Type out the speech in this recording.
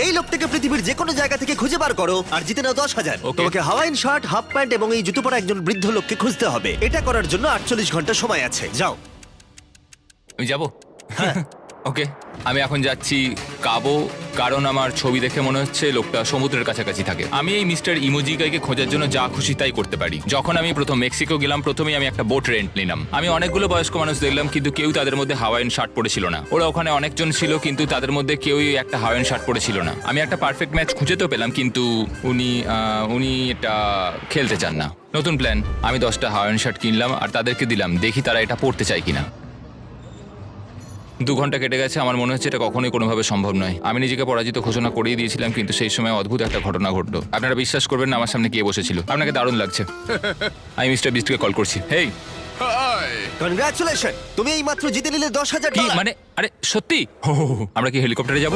এই লোকটাকে পৃথিবীর যে কোনো জায়গা থেকে খুঁজে বার করো আর জিতে নাও 10,000। Okay. তোমাকে হাওয়াইন শার্ট, হাফ প্যান্ট এবং এই জুতো পরা একজন বৃদ্ধ লোককে খুঁজতে হবে। এটা করার জন্য 48 ঘন্টা সময় আছে। যাও। আমি যাব ওকে আমি এখন যাচ্ছি কাবো, কারণ আমার ছবি দেখে মনে হচ্ছে লোকটা সমুদ্রের কাছাকাছি থাকে। আমি এই মিস্টার ইমোজিকাইকে খোঁজার জন্য যা খুশি তাই করতে পারি। যখন আমি প্রথম মেক্সিকো গেলাম, প্রথমেই আমি একটা বোট রেন্ট নিলাম। আমি অনেকগুলো বয়স্ক মানুষ দেখলাম, কিন্তু কেউ তাদের মধ্যে হাওয়াইন শার্ট পরেছিল না। ওরা ওখানে অনেকজন ছিল, কিন্তু তাদের মধ্যে কেউই একটা হাওয়াইন শার্ট পরেছিল না। আমি একটা পারফেক্ট ম্যাচ খুঁজে তো পেলাম, কিন্তু উনি এটা খেলতে চান না। নতুন প্ল্যান, আমি 10টা হাওয়াইন শার্ট কিনলাম আর তাদেরকে দিলাম, দেখি তারা এটা পরতে চায় কিনা। 2 ঘন্টা কেটে গেছে, আমার মনে হচ্ছে এটা কখনোই কোনোভাবে সম্ভব নয়। আমি নিজেকে পরাজিত ঘোষণা করিয়ে দিয়েছিলাম, কিন্তু সেই সময় অদ্ভুত একটা ঘটনা ঘটলো। আপনারা বিশ্বাস করবেন না, আমার সামনে কে বসেছিল। আপনাকে দারুণ লাগছে। আমি মিস্টার বিস্টকে কল করছি। হেই, কনগ্রাচুলেশন, তুমি এই মাত্র জিতে নিলে 10,000 কি ডলার। মানে? আরে সত্যি? আমরা কি হেলিকপ্টারে যাবো?